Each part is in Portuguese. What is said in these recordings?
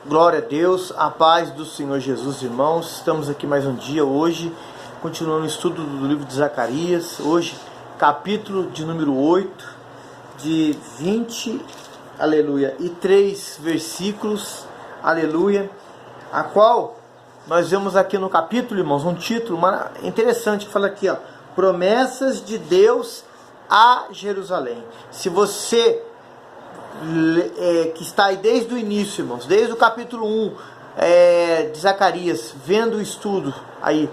Glória a Deus, a paz do Senhor Jesus, irmãos. Estamos aqui mais um dia, hoje, continuando o estudo do livro de Zacarias. Hoje, capítulo de número 8, de 20, aleluia, e 3 versículos, aleluia, a qual nós vemos aqui no capítulo, irmãos, um título interessante que fala aqui, ó, promessas de Deus a Jerusalém. Se você que está aí desde o início, irmãos, desde o capítulo 1 de Zacarias, vendo o estudo aí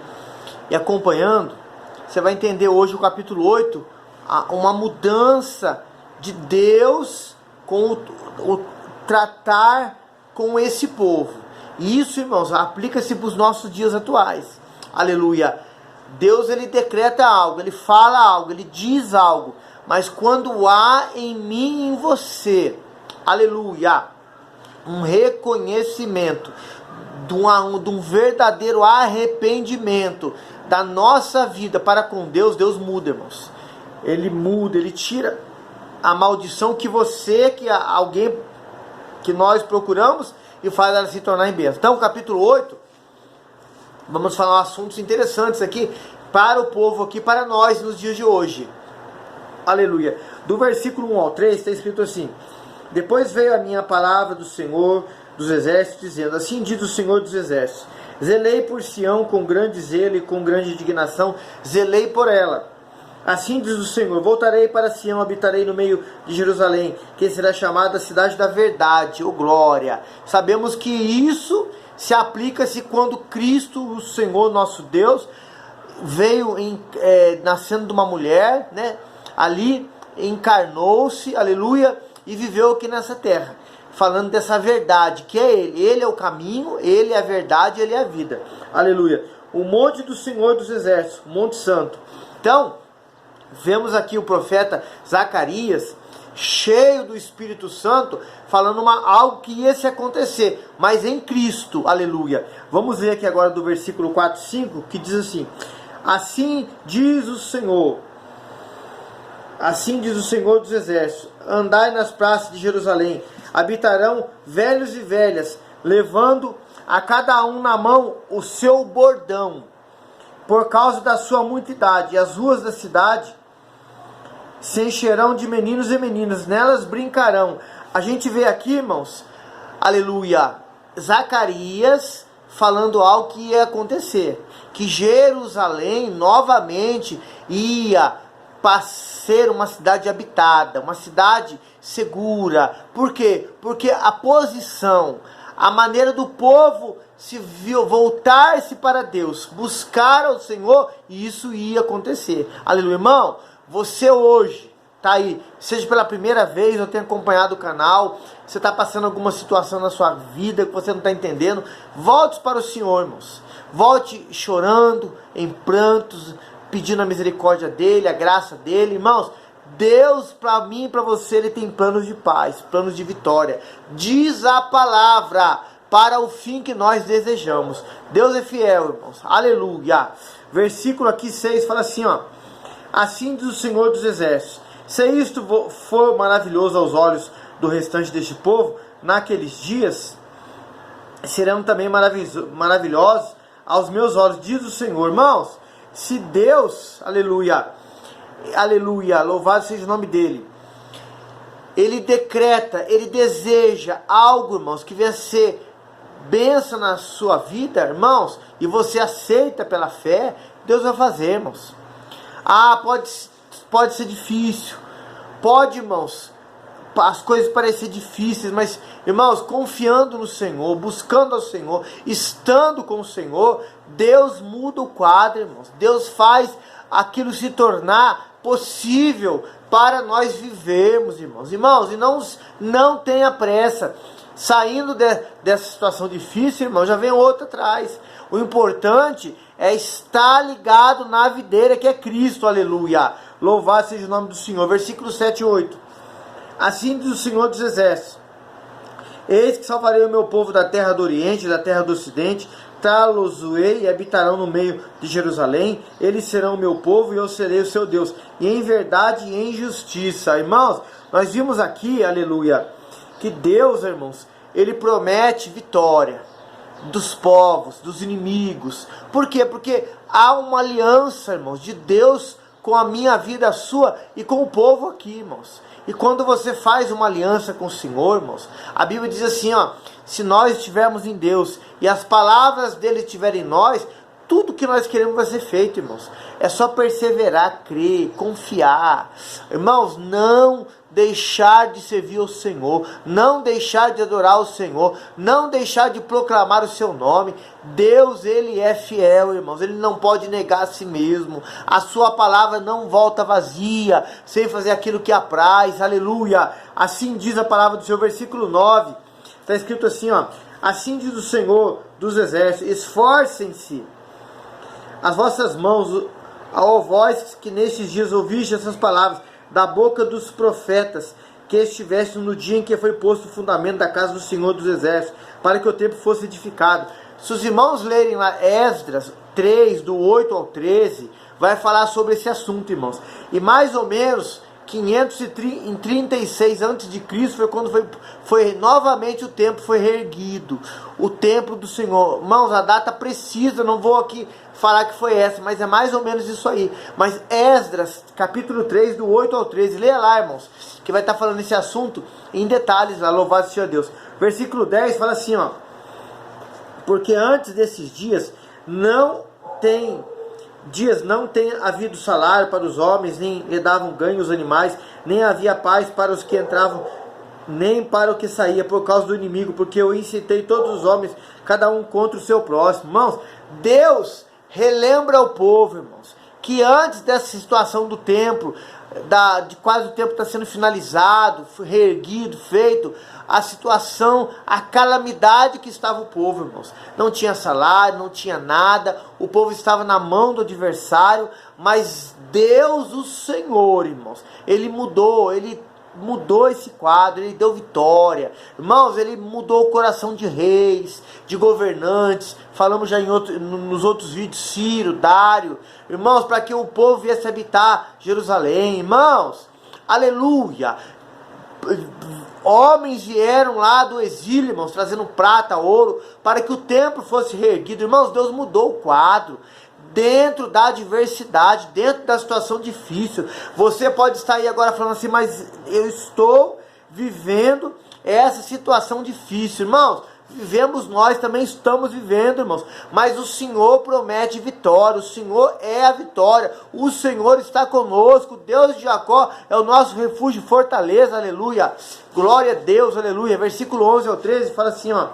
e acompanhando, você vai entender hoje o capítulo 8, uma mudança de Deus com o tratar com esse povo. E isso, irmãos, aplica-se para os nossos dias atuais. Aleluia. Deus, ele decreta algo, ele fala algo, ele diz algo. Mas quando há em mim e em você, aleluia, um reconhecimento de um verdadeiro arrependimento da nossa vida para com Deus, Deus muda, irmãos. Ele muda, ele tira a maldição que alguém que nós procuramos e faz ela se tornar em bênção. Então, capítulo 8, vamos falar assuntos interessantes aqui para o povo, aqui para nós nos dias de hoje. Aleluia. Do versículo 1 ao 3 está escrito assim: depois veio a minha palavra do Senhor dos exércitos, dizendo: assim diz o Senhor dos exércitos, zelei por Sião com grande zelo e com grande indignação, zelei por ela. Assim diz o Senhor: voltarei para Sião, habitarei no meio de Jerusalém, que será chamada a cidade da verdade, ou glória. Sabemos que isso se aplica-se quando Cristo, o Senhor nosso Deus, veio nascendo de uma mulher, né? Ali encarnou-se, aleluia, e viveu aqui nessa terra, falando dessa verdade, que é Ele. Ele é o caminho, Ele é a verdade, Ele é a vida, aleluia. O monte do Senhor dos exércitos, o Monte Santo. Então, vemos aqui o profeta Zacarias, cheio do Espírito Santo, falando algo que ia se acontecer, mas em Cristo, aleluia. Vamos ver aqui agora do versículo 4 e 5, que diz assim: assim diz o Senhor dos exércitos, andai nas praças de Jerusalém, habitarão velhos e velhas, levando a cada um na mão o seu bordão, por causa da sua muita idade, e as ruas da cidade se encherão de meninos e meninas, nelas brincarão. A gente vê aqui, irmãos, aleluia, Zacarias falando algo que ia acontecer, que Jerusalém novamente ia ser uma cidade habitada, uma cidade segura. Por quê? Porque a posição, a maneira do povo voltar-se para Deus, buscar ao Senhor, e isso ia acontecer. Aleluia, irmão. Você hoje está aí, seja pela primeira vez ou tem acompanhado o canal, você está passando alguma situação na sua vida que você não está entendendo, volte para o Senhor, irmãos. Volte chorando, em prantos, pedindo a misericórdia dele, a graça dele. Irmãos, Deus, para mim e para você, ele tem planos de paz, planos de vitória. Diz a palavra para o fim que nós desejamos. Deus é fiel, irmãos. Aleluia. Versículo aqui 6 fala assim, ó: assim diz o Senhor dos exércitos, se isto for maravilhoso aos olhos do restante deste povo, naqueles dias serão também maravilhosos aos meus olhos, diz o Senhor. Irmãos, se Deus, aleluia, aleluia, louvado seja o nome dele, ele decreta, ele deseja algo, irmãos, que venha ser bênção na sua vida, irmãos, e você aceita pela fé, Deus vai fazer, irmãos. Pode ser difícil, pode, irmãos, as coisas parecer difíceis, mas, irmãos, confiando no Senhor, buscando ao Senhor, estando com o Senhor, Deus muda o quadro, irmãos. Deus faz aquilo se tornar possível para nós vivermos, irmãos. Irmãos, e não tenha pressa. Saindo dessa situação difícil, irmão, já vem outra atrás. O importante é estar ligado na videira que é Cristo, aleluia. Louvado seja o nome do Senhor. Versículo 7 e 8. Assim diz o Senhor dos exércitos: eis que salvarei o meu povo da terra do oriente e da terra do ocidente, trá-los-ei e habitarão no meio de Jerusalém, eles serão o meu povo e eu serei o seu Deus, e em verdade e em justiça. Irmãos, nós vimos aqui, aleluia, que Deus, irmãos, ele promete vitória dos povos, dos inimigos. Por quê? Porque há uma aliança, irmãos, de Deus com a minha vida, a sua e com o povo aqui, irmãos. E quando você faz uma aliança com o Senhor, irmãos, a Bíblia diz assim, ó, se nós estivermos em Deus e as palavras dele estiverem em nós, tudo que nós queremos vai ser feito, irmãos. É só perseverar, crer, confiar. Irmãos, não deixar de servir o Senhor, não deixar de adorar o Senhor, não deixar de proclamar o seu nome. Deus, ele é fiel, irmãos, ele não pode negar a si mesmo. A sua palavra não volta vazia, sem fazer aquilo que apraz, aleluia. Assim diz a palavra do Senhor, versículo 9, está escrito assim, ó, assim diz o Senhor dos exércitos, esforcem-se as vossas mãos, ó vós que nestes dias ouviste essas palavras, da boca dos profetas que estivessem no dia em que foi posto o fundamento da casa do Senhor dos Exércitos, para que o templo fosse edificado. Se os irmãos lerem lá Esdras 3, do 8 ao 13, vai falar sobre esse assunto, irmãos. E mais ou menos 536 a.C. foi quando foi novamente o templo foi reerguido, o templo do Senhor. Irmãos, a data precisa, não vou aqui falar que foi essa, mas é mais ou menos isso aí. Mas Esdras, capítulo 3, do 8 ao 13, leia lá, irmãos, que vai estar falando esse assunto em detalhes lá, louvado seja Deus. Versículo 10 fala assim, ó, porque antes desses dias não tem havido salário para os homens, nem lhe davam ganho os animais, nem havia paz para os que entravam, nem para o que saía, por causa do inimigo, porque eu incitei todos os homens, cada um contra o seu próximo. Irmãos, Deus relembra ao povo, irmãos, que antes dessa situação do templo, de quase o templo está sendo finalizado, reerguido, feito, a situação, a calamidade que estava o povo, irmãos. Não tinha salário, não tinha nada, o povo estava na mão do adversário, mas Deus, o Senhor, irmãos, ele mudou esse quadro, ele deu vitória. Irmãos, ele mudou o coração de reis, de governantes, falamos já nos outros vídeos, Ciro, Dário, irmãos, para que o povo viesse habitar Jerusalém, irmãos, aleluia. Homens vieram lá do exílio, irmãos, trazendo prata, ouro, para que o templo fosse reerguido. Irmãos, Deus mudou o quadro. Dentro da adversidade, dentro da situação difícil, você pode estar aí agora falando assim, mas eu estou vivendo essa situação difícil. Irmãos, vivemos, nós também estamos vivendo, irmãos, mas o Senhor promete vitória, o Senhor é a vitória, o Senhor está conosco, Deus de Jacó é o nosso refúgio e fortaleza, aleluia, glória a Deus, aleluia. Versículo 11 ao 13 fala assim, ó,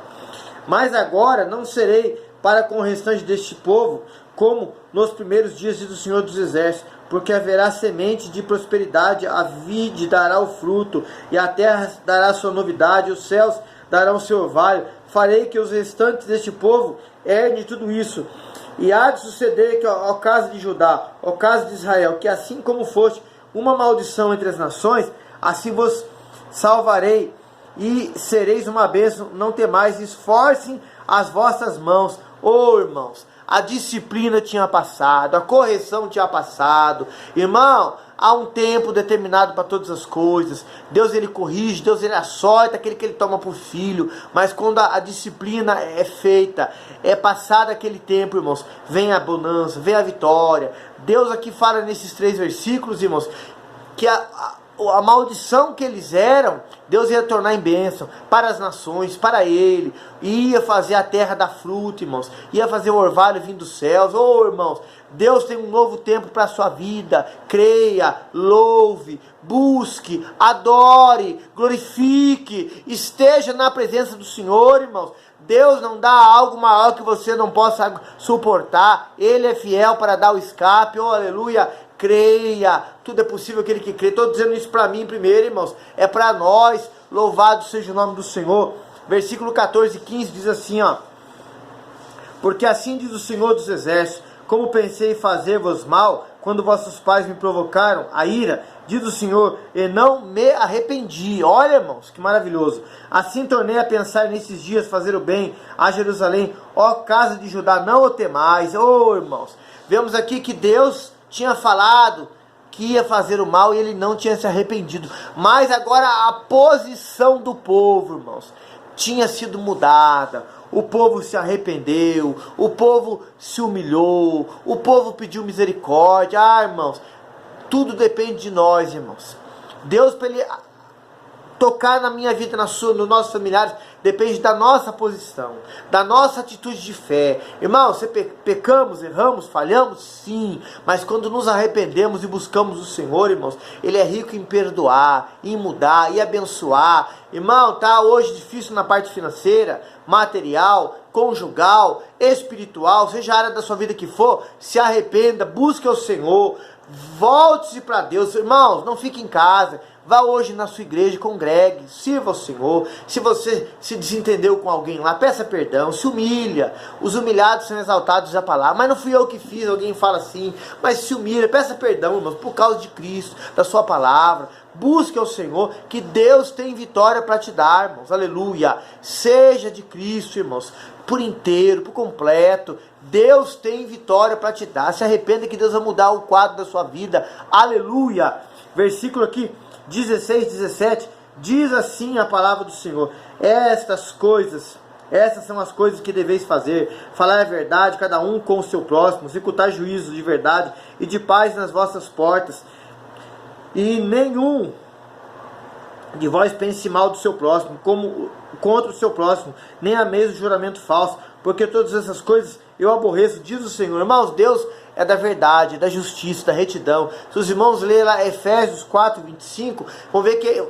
mas agora não serei para com o restante deste povo, como nos primeiros dias do Senhor dos Exércitos, porque haverá semente de prosperidade, a vide dará o fruto, e a terra dará sua novidade, os céus darão seu orvalho. Farei que os restantes deste povo herdem tudo isso. E há de suceder que ao caso de Judá, ao caso de Israel, que assim como foste uma maldição entre as nações, assim vos salvarei, e sereis uma bênção, não temais, esforcem as vossas mãos. Oh, irmãos, a disciplina tinha passado, a correção tinha passado. Irmão, há um tempo determinado para todas as coisas. Deus, ele corrige, Deus, ele açoita aquele que ele toma por filho. Mas quando a disciplina é feita, é passado aquele tempo, irmãos, vem a bonança, vem a vitória. Deus aqui fala nesses 3 versículos, irmãos, que a maldição que eles eram, Deus ia tornar em bênção para as nações, para ele, ia fazer a terra dar fruto, irmãos, ia fazer o orvalho vindo dos céus. Oh, irmãos, Deus tem um novo tempo para a sua vida. Creia, louve, busque, adore, glorifique, esteja na presença do Senhor, irmãos. Deus não dá algo maior que você não possa suportar. Ele é fiel para dar o escape. Oh, aleluia. Creia, tudo é possível aquele que crê. Estou dizendo isso para mim primeiro, irmãos, é para nós. Louvado seja o nome do Senhor. Versículo 14 e 15 diz assim, ó, porque assim diz o Senhor dos Exércitos, como pensei fazer-vos mal, quando vossos pais me provocaram a ira, diz o Senhor, e não me arrependi. Olha, irmãos, que maravilhoso. Assim tornei a pensar nesses dias fazer o bem a Jerusalém, ó casa de Judá, não o temais. Oh, irmãos, vemos aqui que Deus tinha falado que ia fazer o mal e ele não tinha se arrependido. Mas agora a posição do povo, irmãos, tinha sido mudada, o povo se arrependeu, o povo se humilhou, o povo pediu misericórdia. Irmãos, tudo depende de nós, irmãos. Deus, para Ele tocar na minha vida, na sua, nos nossos familiares, depende da nossa posição, da nossa atitude de fé. Irmão, você pecamos, erramos, falhamos? Sim, mas quando nos arrependemos e buscamos o Senhor, irmãos, Ele é rico em perdoar, em mudar, em abençoar. Irmão, tá hoje difícil na parte financeira, material, conjugal, espiritual, seja a área da sua vida que for, se arrependa, busque o Senhor, volte-se para Deus. Irmãos, não fique em casa. Vá hoje na sua igreja, congregue, sirva ao Senhor. Se você se desentendeu com alguém lá, peça perdão, se humilha. Os humilhados são exaltados da palavra. Mas não fui eu que fiz, alguém fala assim. Mas se humilha, peça perdão, irmãos, por causa de Cristo, da sua palavra. Busque ao Senhor, que Deus tem vitória para te dar, irmãos. Aleluia. Seja de Cristo, irmãos, por inteiro, por completo. Deus tem vitória para te dar. Se arrependa que Deus vai mudar o quadro da sua vida. Aleluia. Versículo aqui 16, 17, diz assim a palavra do Senhor: essas são as coisas que deveis fazer, falar a verdade, cada um com o seu próximo, executar juízo de verdade e de paz nas vossas portas, e nenhum de vós pense mal do seu próximo, como contra o seu próximo, nem a mesmo juramento falso, porque todas essas coisas eu aborreço, diz o Senhor. Irmãos, Deus é da verdade, da justiça, da retidão. Se os irmãos lerem lá Efésios 4, 25, vão ver que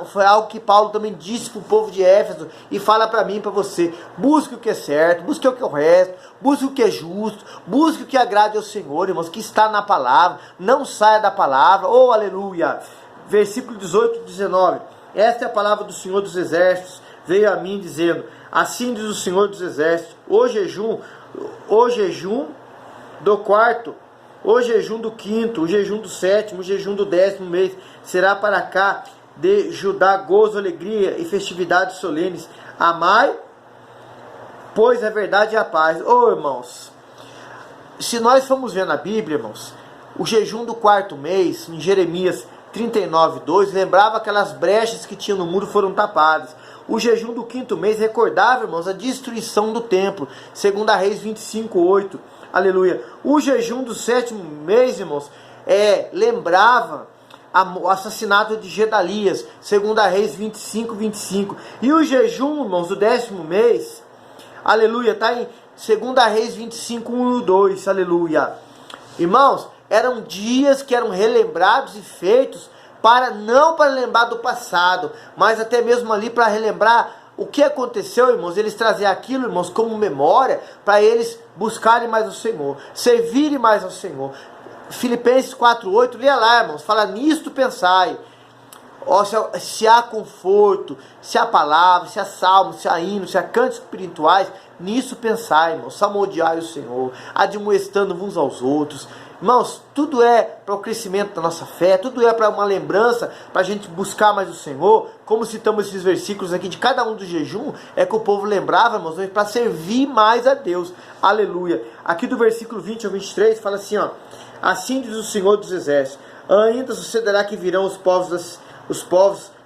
foi algo que Paulo também disse para o povo de Éfeso, e fala para mim e para você: busque o que é certo, busque o que é o resto, busque o que é justo, busque o que agrade ao Senhor, irmãos, que está na palavra, não saia da palavra. Oh, aleluia. Versículo 18 e 19, esta é a palavra do Senhor dos Exércitos, veio a mim dizendo: assim diz o Senhor dos Exércitos, o jejum do quarto, o jejum do quinto, o jejum do sétimo, o jejum do 10º mês, será para cá de Judá gozo, alegria e festividades solenes. Amai, pois a verdade e a paz. Oh, irmãos, se nós formos ver na Bíblia, irmãos, o jejum do 4º mês, em Jeremias 39, 2, lembrava aquelas brechas que tinha no muro foram tapadas. O jejum do 5º mês recordava, irmãos, a destruição do templo, 2 Reis 25, 8. Aleluia. O jejum do 7º mês, irmãos, lembrava o assassinato de Gedalias, 2 Reis 25, 25. E o jejum, irmãos, do 10º mês, aleluia, está em 2 Reis 25, 1 e 2, aleluia. Irmãos, eram dias que eram relembrados e feitos não para lembrar do passado, mas até mesmo ali para relembrar o que aconteceu, irmãos. Eles traziam aquilo, irmãos, como memória, para eles buscarem mais o Senhor, servirem mais ao Senhor. Filipenses 4:8, leia lá, irmãos, fala: nisto pensai. Se há conforto, se há palavra, se há salmos, se há hinos, se há cantos espirituais, nisso pensai, irmãos, salmodiai o Senhor, admoestando uns aos outros. Irmãos, tudo é para o crescimento da nossa fé, tudo é para uma lembrança, para a gente buscar mais o Senhor. Como citamos esses versículos aqui de cada um do jejum, é que o povo lembrava, irmãos, para servir mais a Deus. Aleluia. Aqui do versículo 20 ao 23, fala assim, ó: assim diz o Senhor dos Exércitos, ainda sucederá que virão os povos,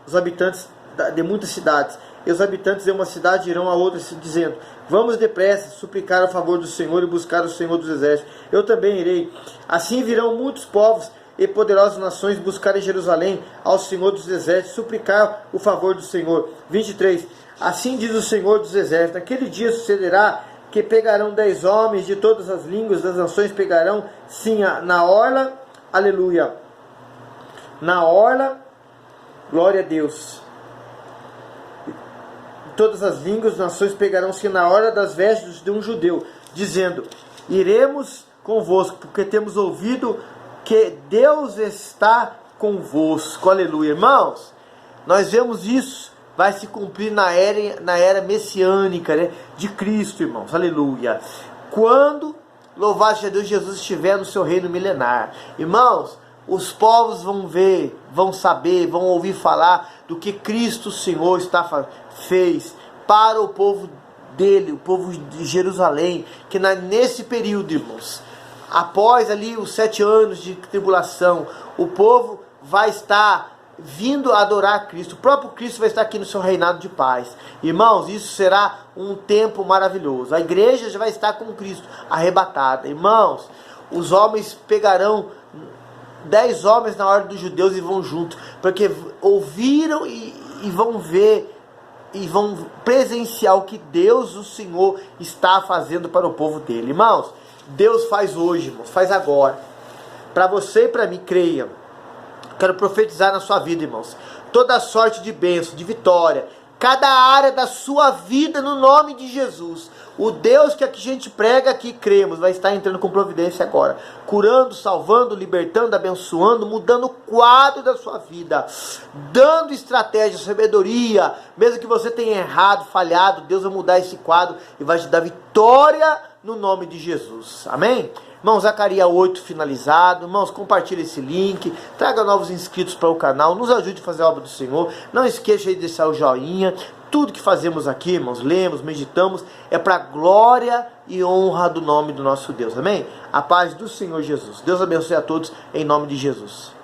os habitantes de muitas cidades, e os habitantes de uma cidade irão a outra, dizendo: vamos depressa suplicar a favor do Senhor e buscar o Senhor dos Exércitos. Eu também irei. Assim virão muitos povos e poderosas nações buscar em Jerusalém ao Senhor dos Exércitos, suplicar o favor do Senhor. 23. Assim diz o Senhor dos Exércitos: naquele dia sucederá que pegarão 10 homens de todas as línguas das nações, pegarão sim na orla, aleluia, na orla, glória a Deus. Todas as línguas, nações pegarão-se na hora das vestes de um judeu, dizendo: iremos convosco, porque temos ouvido que Deus está convosco. Aleluia. Irmãos, nós vemos isso, vai se cumprir na era messiânica, né, de Cristo, irmãos. Aleluia. Quando, louvado seja Deus, Jesus estiver no seu reino milenar. Irmãos, os povos vão ver, vão saber, vão ouvir falar do que Cristo Senhor fez para o povo dele, o povo de Jerusalém, que nesse período, irmãos, após ali os 7 anos de tribulação, o povo vai estar vindo adorar a Cristo. O próprio Cristo vai estar aqui no seu reinado de paz. Irmãos, isso será um tempo maravilhoso. A igreja já vai estar com Cristo arrebatada. Irmãos, os homens pegarão 10 homens na ordem dos judeus e vão junto, porque ouviram e vão ver e vão presenciar o que Deus, o Senhor, está fazendo para o povo dele. Irmãos, Deus faz hoje, irmãos, faz agora. Para você e para mim, creiam. Quero profetizar na sua vida, irmãos, toda sorte de bênção, de vitória, cada área da sua vida, no nome de Jesus. O Deus que a gente prega aqui, cremos, vai estar entrando com providência agora, curando, salvando, libertando, abençoando, mudando o quadro da sua vida, dando estratégia, sabedoria. Mesmo que você tenha errado, falhado, Deus vai mudar esse quadro e vai te dar vitória no nome de Jesus. Amém? Irmãos, Zacarias 8 finalizado. Irmãos, compartilhe esse link, traga novos inscritos para o canal, nos ajude a fazer a obra do Senhor. Não esqueça de deixar o joinha. Tudo que fazemos aqui, irmãos, lemos, meditamos, é para a glória e honra do nome do nosso Deus. Amém? A paz do Senhor Jesus. Deus abençoe a todos em nome de Jesus.